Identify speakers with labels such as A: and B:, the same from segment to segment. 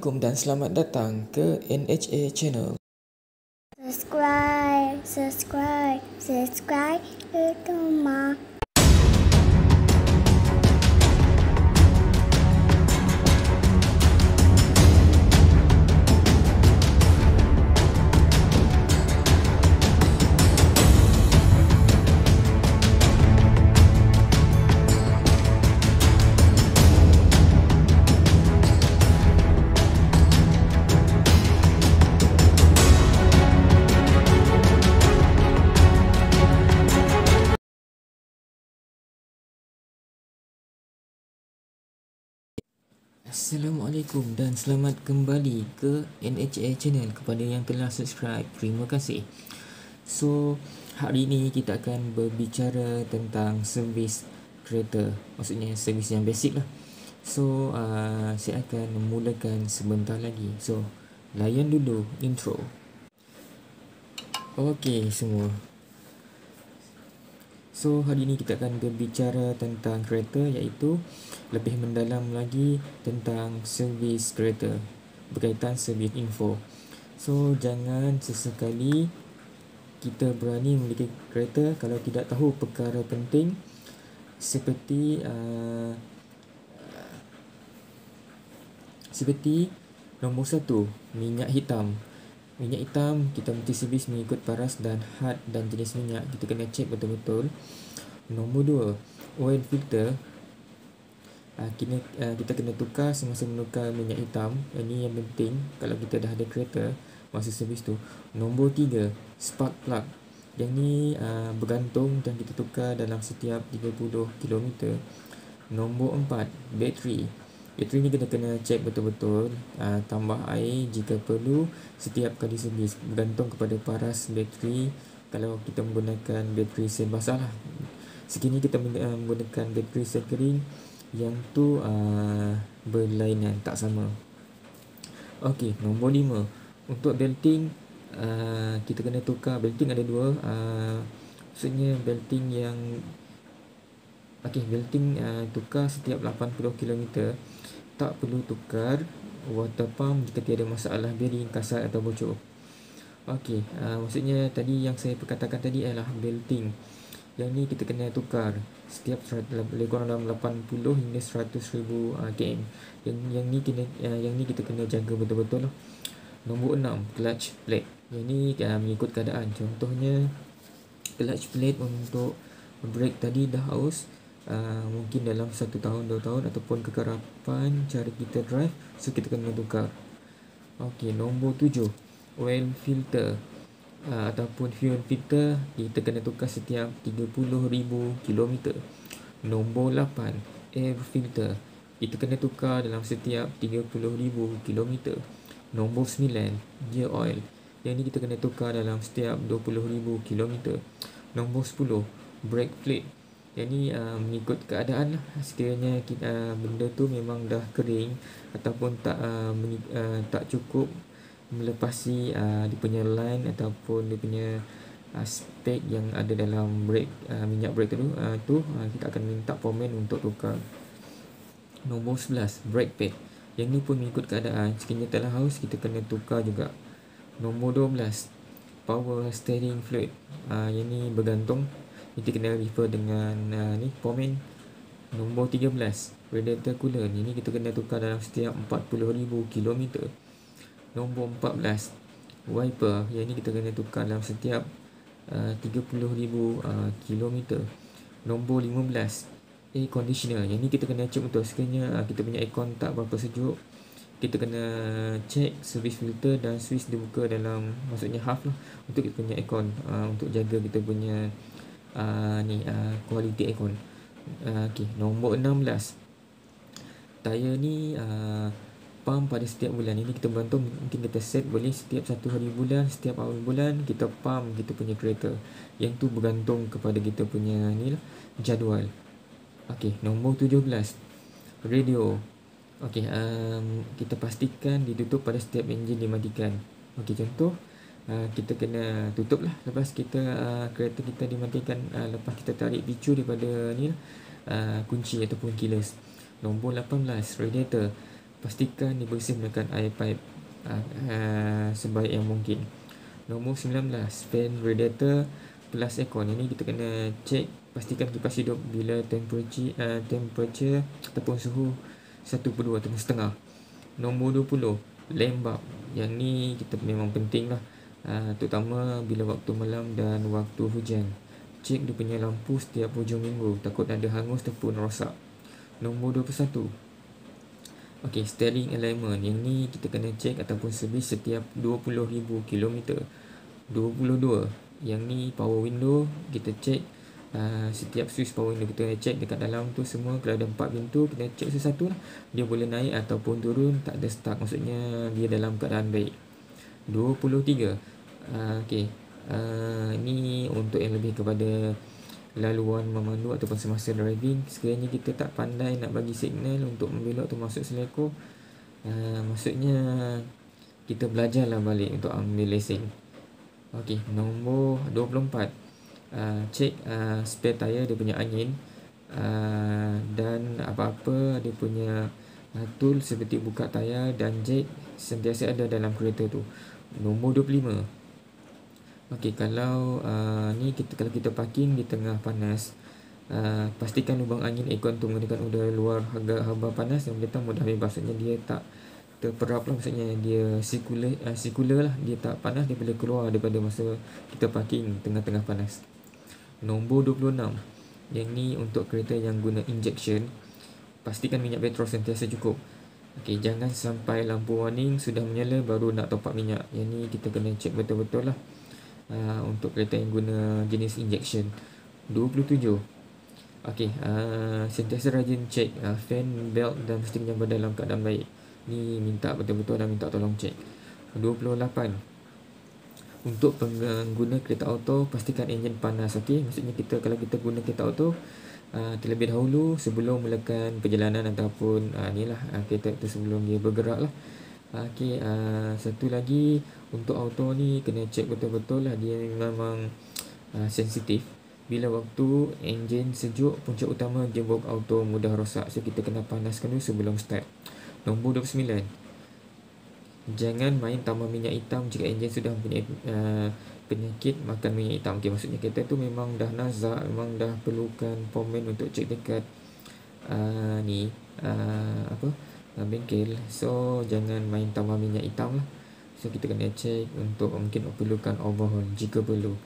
A: Assalamualaikum dan selamat datang ke NHA Channel.
B: Subscribe to my
A: Assalamualaikum dan selamat kembali ke NHA Channel. Kepada yang telah subscribe, terima kasih. So, hari ini kita akan berbicara tentang servis kereta. Maksudnya servis yang basic lah. So, saya akan memulakan sebentar lagi. So, layan dulu intro. Okey semua. So, hari ini kita akan berbicara tentang kereta, iaitu lebih mendalam lagi tentang servis kereta, berkaitan servis info. So, jangan sesekali kita berani memiliki kereta kalau tidak tahu perkara penting seperti nombor 1, minyak hitam. Minyak hitam kita mesti servis mengikut paras dan had dan jenis minyak. Kita kena cek betul-betul. Nombor 2, oil filter. Kita kena tukar semasa menukar minyak hitam. Ini yang penting kalau kita dah ada kereta masa servis tu. Nombor 3, spark plug. Yang ni bergantung dan kita tukar dalam setiap 30 km. Nombor 4, bateri. Bateri ni kita kena cek betul-betul, tambah air jika perlu setiap kali servis, bergantung kepada paras bateri. Kalau kita menggunakan bateri sel basah lah. Sekini kita menggunakan bateri sel kering, yang tu berlainan, tak sama. Okey, nombor 5, untuk belting, kita kena tukar. Belting ada dua, maksudnya belting yang belting tukar setiap 80 km. Tak perlu tukar water pump jika tiada masalah bearing kasar atau bocor. Okey, maksudnya tadi yang saya perkatakan tadi adalah belting. Yang ni kita kena tukar setiap lebih kurang dalam 80 hingga 100,000 km. Yang ni kita kena jaga betul-betul lah. Nombor 6, clutch plate. Yang ni mengikut keadaan. Contohnya clutch plate untuk brake tadi dah aus, mungkin dalam 1 tahun 2 tahun ataupun kekerapan cara kita drive, so kita kena tukar. Okey, nombor 7, oil filter ataupun fuel filter, kita kena tukar setiap 30,000 km. Nombor 8, air filter. Kita kena tukar dalam setiap 30,000 km. Nombor 9, gear oil. Yang ni kita kena tukar dalam setiap 20,000 km. Nombor 10, brake fluid. Yang ni mengikut keadaan lah. Sekiranya benda tu memang dah kering ataupun tak cukup melepasi dia punya line ataupun dia punya spek yang ada dalam brake, minyak brake tu, kita akan minta pomen untuk tukar. Nombor 11, brake pad. Yang ni pun mengikut keadaan. Sekiranya telah haus, kita kena tukar juga. Nombor 12, power steering fluid. Yang ni bergantung, kita kena refer dengan pomen. Nombor 13, radiator coolant. Ini kita kena tukar dalam setiap 40,000 km. Nombor 14, wiper. Yang ini kita kena tukar dalam setiap 30,000 km. Nombor 15, air conditioner. Yang ini kita kena cek betul. Sekiranya kita punya aircon tak berapa sejuk, kita kena cek servis filter dan switch dibuka dalam, maksudnya half lah, untuk kita punya aircon, untuk jaga kita punya quality aircon. Okey, nombor 16, tayar ni pump pada setiap bulan. Ini kita bergantung, mungkin kita set boleh setiap 1 hari bulan, setiap awal bulan kita pump kita punya kereta. Yang tu bergantung kepada kita punya jadual. Okey, nombor 17, radio. Okey, kita pastikan ditutup pada setiap enjin dimatikan. Okey, contoh kita kena tutup lah lepas kita kereta kita dimatikan, lepas kita tarik picu daripada kunci ataupun keyless. Nombor 18, radiator. pastikan dibersih menggunakan air pipe sebaik yang mungkin. Nombor 19, fan radiator plus aircon. Ini kita kena cek, pastikan kipas hidup bila temperature ataupun suhu 1/2 ataupun setengah. Nombor 20, lamp bulb. Yang ni kita memang penting lah, terutama bila waktu malam dan waktu hujan. Cek dia punya lampu setiap hujung minggu, takut ada hangus ataupun rosak. Nombor 21, steering alignment. Yang ni kita kena cek ataupun servis setiap 20,000 km. 22, yang ni power window. Kita cek setiap switch power window, kita cek dekat dalam tu semua. Kalau ada 4 pintu, kita cek satu-satu lah. Dia boleh naik ataupun turun, tak ada stuck, maksudnya dia dalam keadaan baik. 23, ni untuk yang lebih kepada laluan memandu ataupun semasa driving. Sekiranya kita tak pandai nak bagi signal untuk membelok atau masuk seleko, maksudnya kita belajarlah balik untuk ambil lesen. Nombor 24, cek spare tire, dia punya angin, dan apa-apa dia punya tool seperti buka tayar dan jack sentiasa ada dalam kereta tu. Nombor 25, kalau kalau kita parking di tengah panas, pastikan lubang angin aircon tu menggunakan udara luar agak haba panas yang datang mudah bebas. Maksudnya dia tak terperap lah, maksudnya dia circular lah, dia tak panas, dia boleh keluar daripada masa kita parking tengah-tengah panas. Nombor 26, yang ni untuk kereta yang guna injection, pastikan minyak petrol sentiasa cukup. Jangan sampai lampu warning sudah menyala baru nak top up minyak. Yang ni kita kena cek betul-betul lah untuk kereta yang guna jenis injection. 27, sentiasa rajin cek fan, belt dan mesin yang berada dalam keadaan baik. Ni minta betul-betul dan minta tolong cek. 28, untuk pengguna kereta auto, pastikan enjin panas. Maksudnya kalau kita guna kereta auto, terlebih dahulu sebelum mulakan perjalanan ataupun kereta itu sebelum dia bergerak lah. Satu lagi, untuk auto ni kena cek betul-betul lah, dia memang sensitif. Bila waktu enjin sejuk, punca utama gearbox auto mudah rosak, so kita kena panaskan dulu sebelum start. Nombor 29, jangan main tambah minyak hitam jika enjin sudah mempunyai penyakit makan minyak hitam. Maksudnya kereta tu memang dah nazak, memang dah perlukan pomen untuk cek dekat bengkel. So jangan main tambah minyak hitam lah. So kita kena cek untuk mungkin perlukan overhaul jika perlu.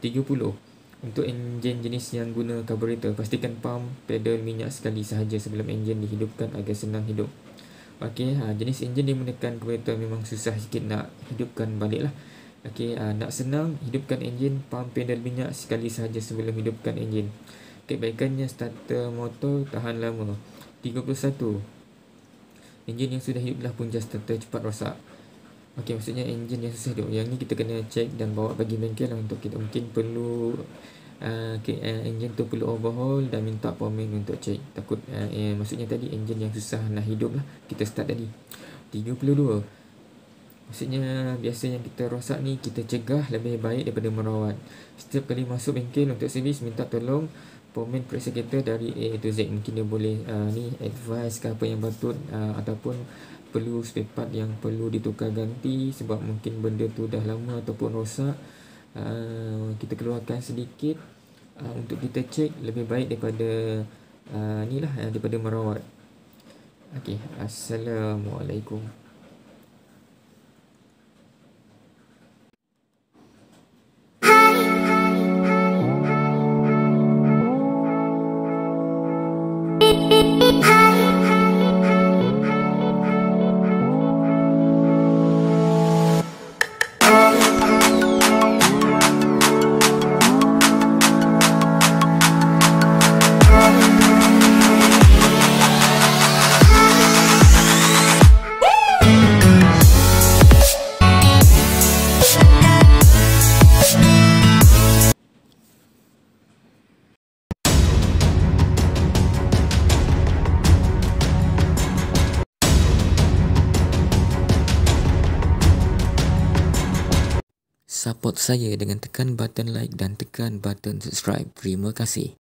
A: 30, untuk enjin jenis yang guna carburetor, pastikan pump pedal minyak sekali sahaja sebelum enjin dihidupkan agar senang hidup. Jenis enjin yang menggunakan carburetor memang susah sikit nak hidupkan balik lah. Nak senang, hidupkan enjin, pump pedal minyak sekali sahaja sebelum hidupkan enjin. Kebaikannya starter motor tahan lama. 31, enjin yang sudah hidup dah punca starter cepat rosak. Maksudnya enjin yang susah hidup, yang ni kita kena cek dan bawa pergi bengkel lah, untuk kita mungkin perlu enjin tu perlu overhaul dan minta pomen untuk cek. Takut maksudnya tadi enjin yang susah nak hidup lah kita start tadi. 32, maksudnya biasa yang kita rosak ni kita cegah lebih baik daripada merawat. Setiap kali masuk bengkel untuk servis, minta tolong pomen periksa kereta dari A to Z. Mungkin dia boleh advice ke apa yang patut, ataupun perlu spare part yang perlu ditukar ganti sebab mungkin benda tu dah lama ataupun rosak. Kita keluarkan sedikit untuk kita cek, lebih baik daripada daripada merawat. Assalamualaikum. Support saya dengan tekan button like dan tekan button subscribe. Terima kasih.